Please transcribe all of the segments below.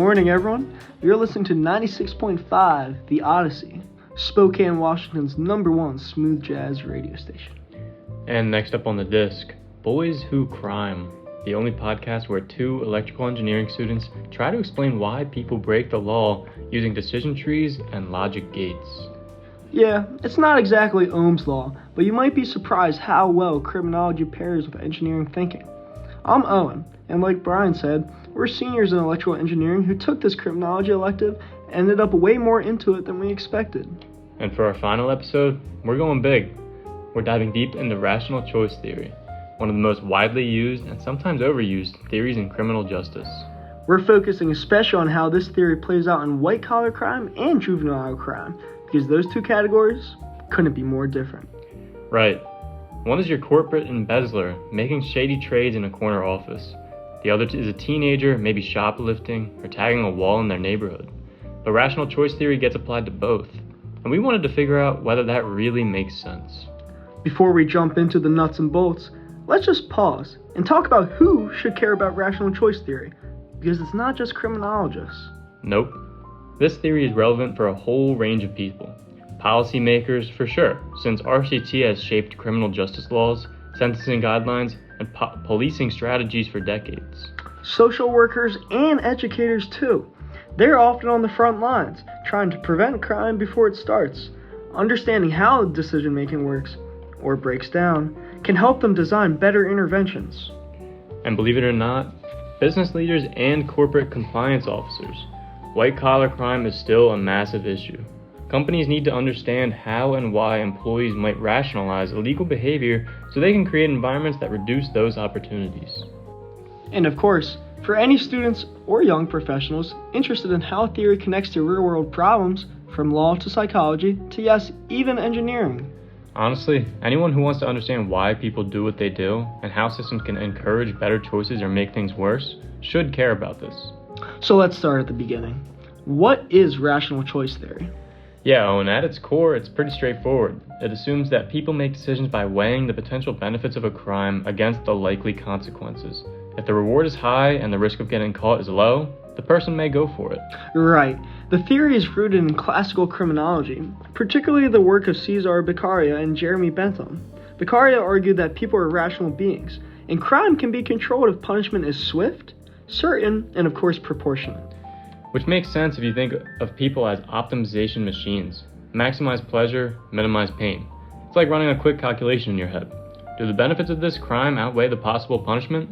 morning, everyone. You're listening to 96.5 The Odyssey, Spokane, Washington's #1 smooth jazz radio station. And next up on the disc, Boys Who Crime, the only podcast where two electrical engineering students try to explain why people break the law using decision trees and logic gates. Yeah, it's not exactly Ohm's law, but you might be surprised how well criminology pairs with engineering thinking. I'm Owen, and like Brian said, we're seniors in electrical engineering who took this criminology elective and ended up way more into it than we expected. And for our final episode, we're going big. We're diving deep into rational choice theory, one of the most widely used and sometimes overused theories in criminal justice. We're focusing especially on how this theory plays out in white-collar crime and juvenile crime, because those two categories couldn't be more different. Right. One is your corporate embezzler making shady trades in a corner office. The other is a teenager maybe shoplifting or tagging a wall in their neighborhood. But rational choice theory gets applied to both, and we wanted to figure out whether that really makes sense. Before we jump into the nuts and bolts, let's just pause and talk about who should care about rational choice theory, because it's not just criminologists. Nope. This theory is relevant for a whole range of people. Policymakers, for sure, since RCT has shaped criminal justice laws, sentencing guidelines, and policing strategies for decades. Social workers and educators too. They're often on the front lines, trying to prevent crime before it starts. Understanding how decision making works, or breaks down, can help them design better interventions. And believe it or not, business leaders and corporate compliance officers, white-collar crime is still a massive issue. Companies need to understand how and why employees might rationalize illegal behavior so they can create environments that reduce those opportunities. And of course, for any students or young professionals interested in how theory connects to real-world problems, from law to psychology to, yes, even engineering. Honestly, anyone who wants to understand why people do what they do and how systems can encourage better choices or make things worse should care about this. So let's start at the beginning. What is rational choice theory? Yeah, and at its core, it's pretty straightforward. It assumes that people make decisions by weighing the potential benefits of a crime against the likely consequences. If the reward is high and the risk of getting caught is low, the person may go for it. Right. The theory is rooted in classical criminology, particularly the work of Cesare Beccaria and Jeremy Bentham. Beccaria argued that people are rational beings, and crime can be controlled if punishment is swift, certain, and of course proportionate. Which makes sense if you think of people as optimization machines. Maximize pleasure, minimize pain. It's like running a quick calculation in your head. Do the benefits of this crime outweigh the possible punishment?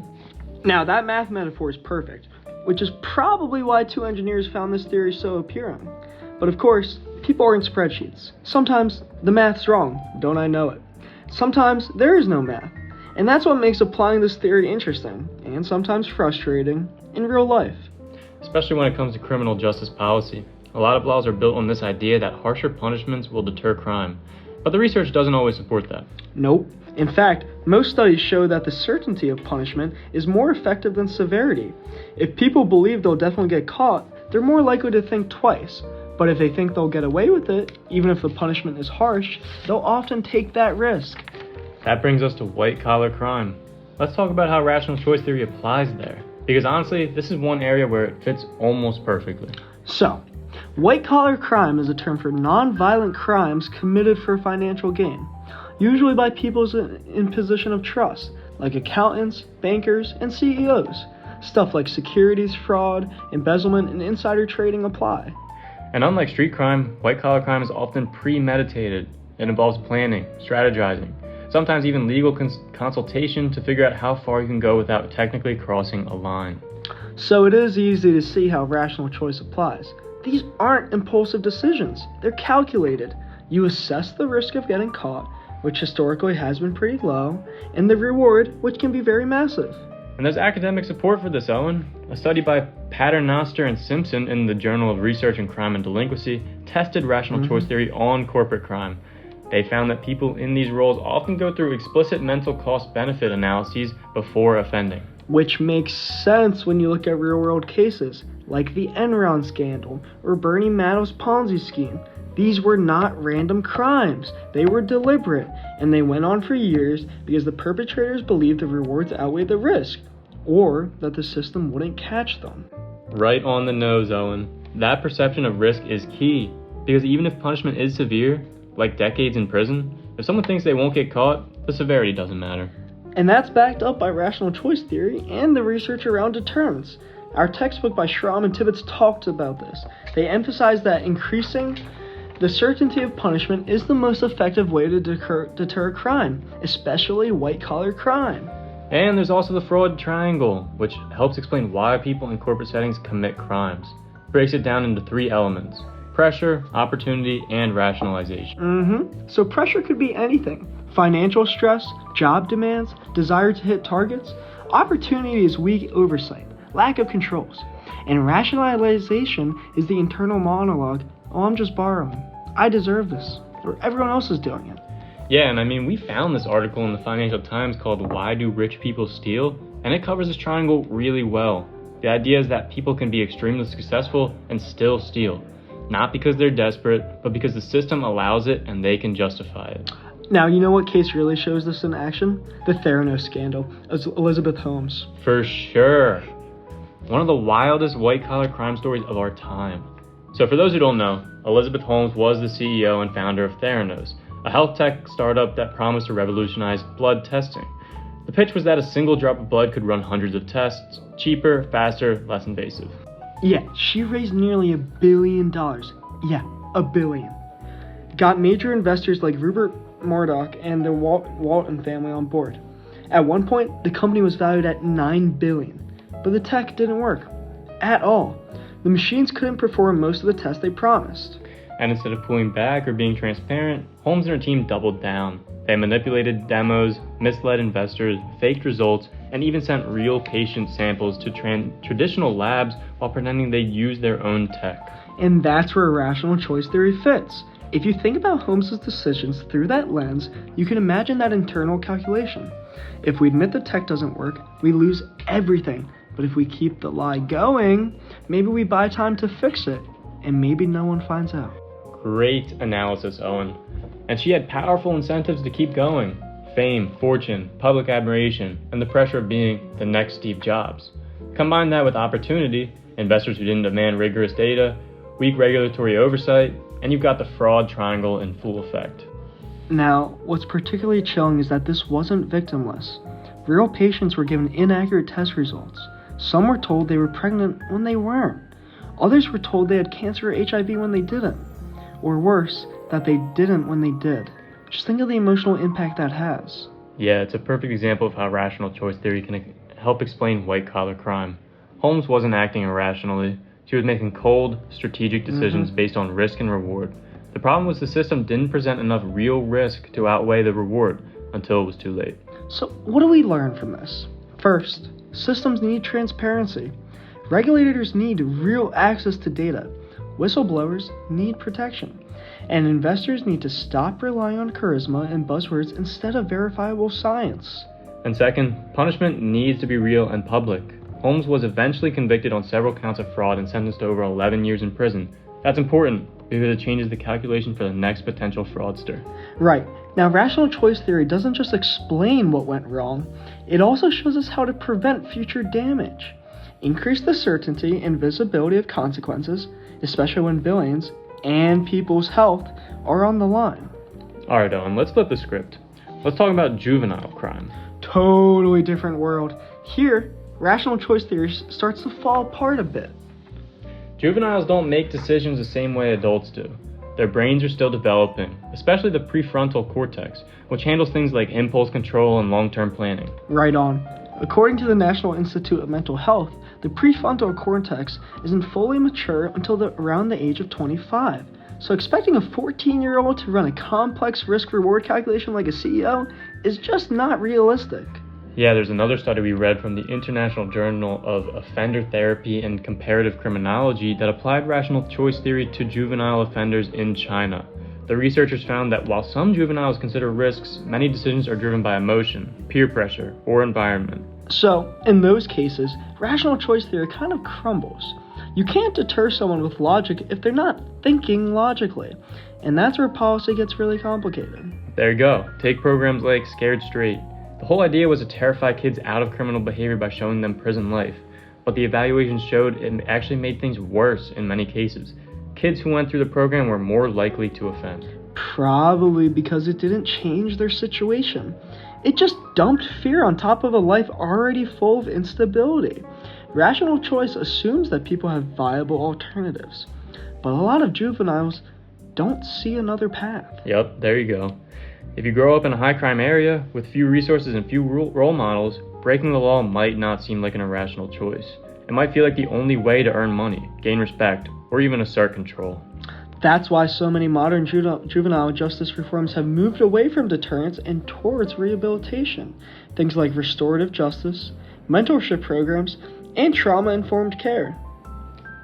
Now that math metaphor is perfect, which is probably why two engineers found this theory so appealing. But of course, people aren't spreadsheets. Sometimes the math's wrong, don't I know it? Sometimes there is no math. And that's what makes applying this theory interesting, and sometimes frustrating, in real life. Especially when it comes to criminal justice policy. A lot of laws are built on this idea that harsher punishments will deter crime, but the research doesn't always support that. Nope. In fact, most studies show that the certainty of punishment is more effective than severity. If people believe they'll definitely get caught, they're more likely to think twice. But if they think they'll get away with it, even if the punishment is harsh, they'll often take that risk. That brings us to white-collar crime. Let's talk about how rational choice theory applies there. Because honestly, this is one area where it fits almost perfectly. So, white-collar crime is a term for non-violent crimes committed for financial gain, usually by people in position of trust, like accountants, bankers, and CEOs. Stuff like securities fraud, embezzlement, and insider trading apply. And unlike street crime, white-collar crime is often premeditated. It involves planning, strategizing, sometimes even legal consultation to figure out how far you can go without technically crossing a line. So it is easy to see how rational choice applies. These aren't impulsive decisions. They're calculated. You assess the risk of getting caught, which historically has been pretty low, and the reward, which can be very massive. And there's academic support for this, Owen. A study by Paternoster and Simpson in the Journal of Research in Crime and Delinquency tested rational choice theory on corporate crime. They found that people in these roles often go through explicit mental cost-benefit analyses before offending. Which makes sense when you look at real-world cases, like the Enron scandal or Bernie Maddoff's Ponzi scheme. These were not random crimes. They were deliberate, and they went on for years because the perpetrators believed the rewards outweighed the risk, or that the system wouldn't catch them. Right on the nose, Owen. That perception of risk is key, because even if punishment is severe, like decades in prison, if someone thinks they won't get caught, the severity doesn't matter. And that's backed up by rational choice theory and the research around deterrence. Our textbook by Schramm and Tibbets talked about this. They emphasized that increasing the certainty of punishment is the most effective way to deter crime, especially white-collar crime. And there's also the fraud triangle, which helps explain why people in corporate settings commit crimes. It breaks it down into 3 elements: pressure, opportunity, and rationalization. So pressure could be anything: financial stress, job demands, desire to hit targets. Opportunity is weak oversight, lack of controls. And rationalization is the internal monologue: oh, I'm just borrowing, I deserve this, or everyone else is doing it. Yeah, and I mean, we found this article in the Financial Times called Why Do Rich People Steal? And it covers this triangle really well. The idea is that people can be extremely successful and still steal. Not because they're desperate, but because the system allows it and they can justify it. Now, you know what case really shows this in action? The Theranos scandal, Elizabeth Holmes. For sure. One of the wildest white-collar crime stories of our time. So for those who don't know, Elizabeth Holmes was the CEO and founder of Theranos, a health tech startup that promised to revolutionize blood testing. The pitch was that a single drop of blood could run hundreds of tests, cheaper, faster, less invasive. Yeah, she raised nearly $1 billion. Yeah, $1 billion. Got major investors like Rupert Murdoch and the Walton family on board. At one point, the company was valued at $9 billion, but the tech didn't work at all. The machines couldn't perform most of the tests they promised. And instead of pulling back or being transparent, Holmes and her team doubled down. They manipulated demos, misled investors, faked results, and even sent real patient samples to traditional labs while pretending they'd use their own tech. And that's where rational choice theory fits. If you think about Holmes' decisions through that lens, you can imagine that internal calculation. If we admit the tech doesn't work, we lose everything. But if we keep the lie going, maybe we buy time to fix it, and maybe no one finds out. Great analysis, Owen. And she had powerful incentives to keep going: fame, fortune, public admiration, and the pressure of being the next Steve Jobs. Combine that with opportunity, investors who didn't demand rigorous data, weak regulatory oversight, and you've got the fraud triangle in full effect. Now, what's particularly chilling is that this wasn't victimless. Real patients were given inaccurate test results. Some were told they were pregnant when they weren't. Others were told they had cancer or HIV when they didn't. Or worse, that they didn't when they did. Just think of the emotional impact that has. Yeah, it's a perfect example of how rational choice theory can help explain white-collar crime. Holmes wasn't acting irrationally. She was making cold, strategic decisions based on risk and reward. The problem was the system didn't present enough real risk to outweigh the reward until it was too late. So what do we learn from this? First, systems need transparency. Regulators need real access to data. Whistleblowers need protection. And investors need to stop relying on charisma and buzzwords instead of verifiable science. And second, punishment needs to be real and public. Holmes was eventually convicted on several counts of fraud and sentenced to over 11 years in prison. That's important because it changes the calculation for the next potential fraudster. Right. Now, rational choice theory doesn't just explain what went wrong, it also shows us how to prevent future damage. Increase the certainty and visibility of consequences, especially when billions and people's health are on the line. Alright, Owen, let's flip the script. Let's talk about juvenile crime. Totally different world. Here, rational choice theory starts to fall apart a bit. Juveniles don't make decisions the same way adults do. Their brains are still developing, especially the prefrontal cortex, which handles things like impulse control and long-term planning. Right on. According to the National Institute of Mental Health, the prefrontal cortex isn't fully mature until around the age of 25. So expecting a 14-year-old to run a complex risk-reward calculation like a CEO is just not realistic. Yeah, there's another study we read from the International Journal of Offender Therapy and Comparative Criminology that applied rational choice theory to juvenile offenders in China. The researchers found that while some juveniles consider risks, many decisions are driven by emotion, peer pressure, or environment. So, in those cases, rational choice theory kind of crumbles. You can't deter someone with logic if they're not thinking logically. And that's where policy gets really complicated. There you go. Take programs like Scared Straight. The whole idea was to terrify kids out of criminal behavior by showing them prison life. but the evaluations showed it actually made things worse in many cases. Kids who went through the program were more likely to offend. Probably because it didn't change their situation. It just dumped fear on top of a life already full of instability. Rational choice assumes that people have viable alternatives, but a lot of juveniles don't see another path. Yep, there you go. If you grow up in a high crime area with few resources and few role models, breaking the law might not seem like an irrational choice. It might feel like the only way to earn money, gain respect, or even assert control. That's why so many modern juvenile justice reforms have moved away from deterrence and towards rehabilitation. Things like restorative justice, mentorship programs, and trauma-informed care.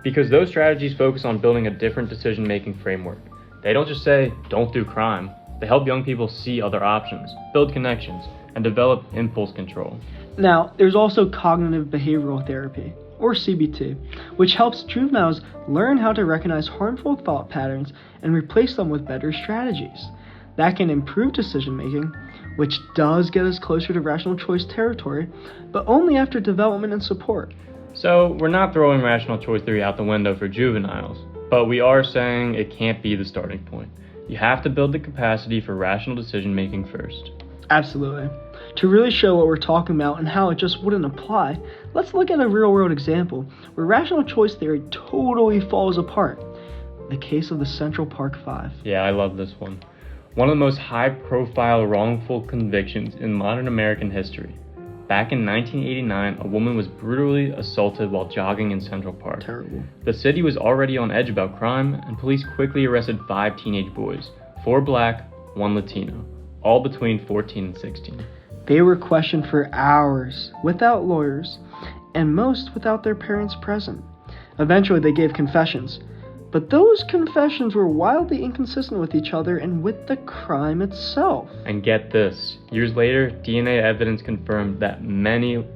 Because those strategies focus on building a different decision-making framework. They don't just say, don't do crime. They help young people see other options, build connections, and develop impulse control. Now, there's also cognitive behavioral therapy, or CBT, which helps juveniles learn how to recognize harmful thought patterns and replace them with better strategies. That can improve decision making, which does get us closer to rational choice territory, but only after development and support. So, we're not throwing rational choice theory out the window for juveniles, but we are saying it can't be the starting point. You have to build the capacity for rational decision making first. Absolutely. To really show what we're talking about and how it just wouldn't apply, let's look at a real-world example where rational choice theory totally falls apart. The case of the Central Park Five. Yeah, I love this one. One of the most high-profile wrongful convictions in modern American history. Back in 1989, a woman was brutally assaulted while jogging in Central Park. Terrible. The city was already on edge about crime, and police quickly arrested 5 teenage boys, 4 black, 1 Latino, all between 14 and 16. They were questioned for hours, without lawyers, and most without their parents present. Eventually they gave confessions, but those confessions were wildly inconsistent with each other and with the crime itself. And get this, years later, DNA evidence confirmed that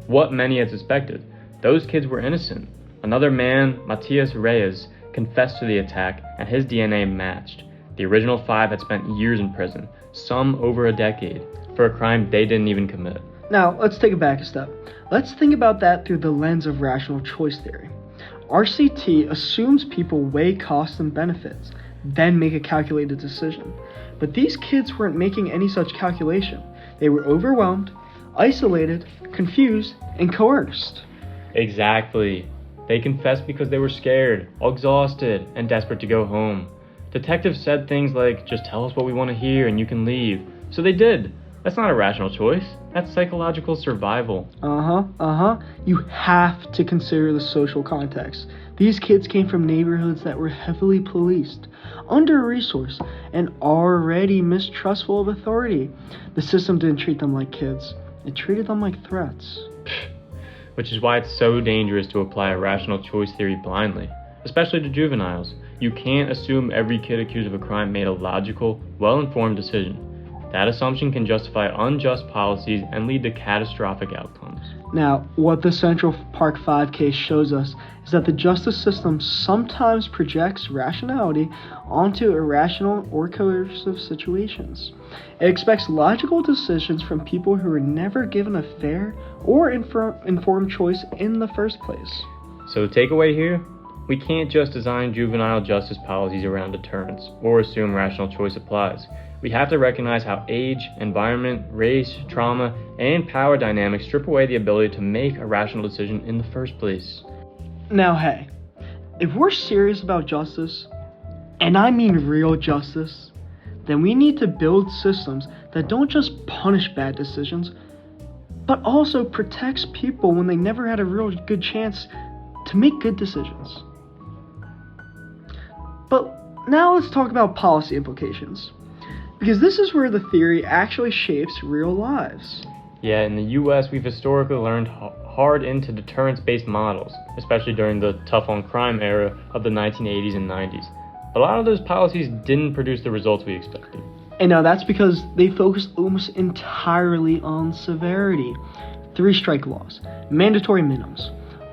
what many had suspected. Those kids were innocent. Another man, Matias Reyes, confessed to the attack, and his DNA matched. The original 5 had spent years in prison, some over a decade, for a crime they didn't even commit. Now, let's take it back a step. Let's think about that through the lens of rational choice theory. RCT assumes people weigh costs and benefits, then make a calculated decision. But these kids weren't making any such calculation. They were overwhelmed, isolated, confused, and coerced. Exactly. They confessed because they were scared, exhausted, and desperate to go home. Detectives said things like, just tell us what we want to hear and you can leave. So they did. That's not a rational choice. That's psychological survival. You have to consider the social context. These kids came from neighborhoods that were heavily policed, under-resourced, and already mistrustful of authority. The system didn't treat them like kids. It treated them like threats. Which is why it's so dangerous to apply a rational choice theory blindly, especially to juveniles. You can't assume every kid accused of a crime made a logical, well-informed decision. That assumption can justify unjust policies and lead to catastrophic outcomes. Now, what the Central Park 5 case shows us is that the justice system sometimes projects rationality onto irrational or coercive situations. It expects logical decisions from people who were never given a fair or informed choice in the first place. So the takeaway here? We can't just design juvenile justice policies around deterrence or assume rational choice applies. We have to recognize how age, environment, race, trauma, and power dynamics strip away the ability to make a rational decision in the first place. Now, hey, if we're serious about justice, and I mean real justice, then we need to build systems that don't just punish bad decisions, but also protects people when they never had a real good chance to make good decisions. But now let's talk about policy implications, because this is where the theory actually shapes real lives. Yeah, in the US, we've historically learned hard into deterrence-based models, especially during the tough-on-crime era of the 1980s and 90s. A lot of those policies didn't produce the results we expected. And now that's because they focused almost entirely on severity. 3-strike laws, mandatory minimums,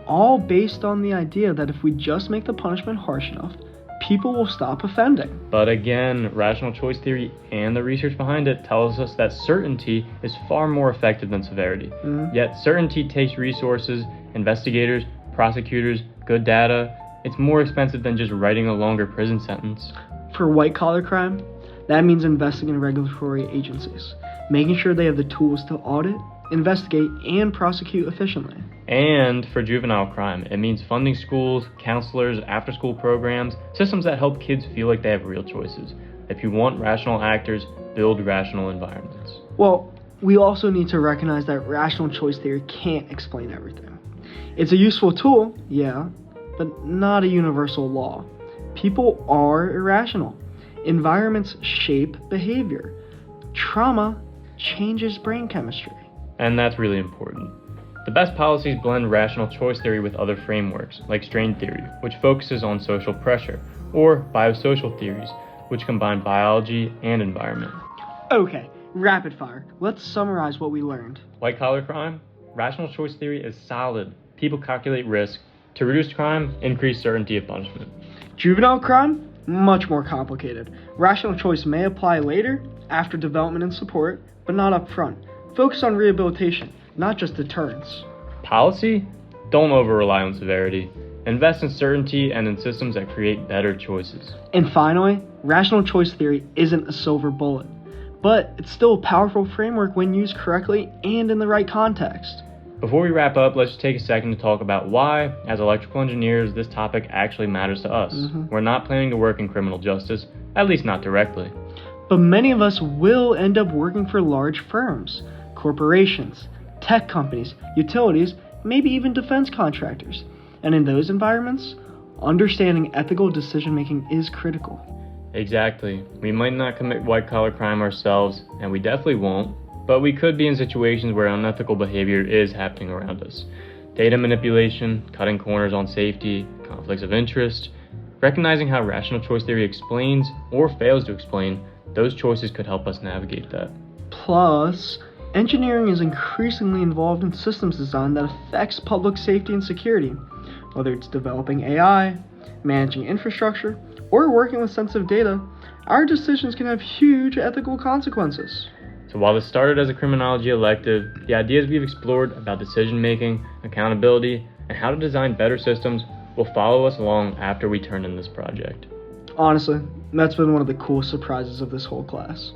all based on the idea that if we just make the punishment harsh enough, people will stop offending. But again, rational choice theory and the research behind it tells us that certainty is far more effective than severity. Yet certainty takes resources, investigators, prosecutors, good data, it's more expensive than just writing a longer prison sentence. For white-collar crime, that means investing in regulatory agencies, making sure they have the tools to audit, investigate, and prosecute efficiently. And for juvenile crime, it means funding schools, counselors, after-school programs, systems that help kids feel like they have real choices. If you want rational actors, build rational environments. Well, we also need to recognize that rational choice theory can't explain everything. It's a useful tool, yeah, but not a universal law. People are irrational. Environments shape behavior. Trauma changes brain chemistry. And that's really important. The best policies blend rational choice theory with other frameworks, like strain theory, which focuses on social pressure, or biosocial theories, which combine biology and environment. Okay, rapid fire. Let's summarize what we learned. White-collar crime, rational choice theory is solid. People calculate risk. To reduce crime, increase certainty of punishment. Juvenile crime, much more complicated. Rational choice may apply later, after development and support, but not up front. Focus on rehabilitation, not just deterrence. Policy? Don't over-rely on severity. Invest in certainty and in systems that create better choices. And finally, rational choice theory isn't a silver bullet, but it's still a powerful framework when used correctly and in the right context. Before we wrap up, let's just take a second to talk about why, as electrical engineers, this topic actually matters to us. We're not planning to work in criminal justice, at least not directly. But many of us will end up working for large firms, corporations, tech companies, utilities, maybe even defense contractors. And in those environments, understanding ethical decision-making is critical. Exactly. We might not commit white-collar crime ourselves, and we definitely won't, but we could be in situations where unethical behavior is happening around us. Data manipulation, cutting corners on safety, conflicts of interest. Recognizing how rational choice theory explains or fails to explain those choices could help us navigate that. Plus, engineering is increasingly involved in systems design that affects public safety and security, whether it's developing AI, managing infrastructure, or working with sensitive data. Our decisions can have huge ethical consequences. So while this started as a criminology elective, the ideas we've explored about decision-making, accountability, and how to design better systems will follow us along after we turn in this project. Honestly, that's been one of the coolest surprises of this whole class.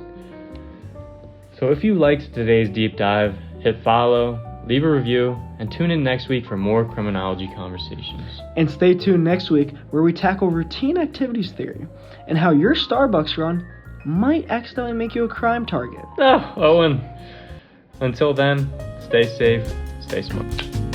So if you liked today's deep dive, hit follow, leave a review, and tune in next week for more criminology conversations. And stay tuned next week where we tackle routine activities theory and how your Starbucks run might accidentally make you a crime target. Oh, Owen. Until then, stay safe, stay smart.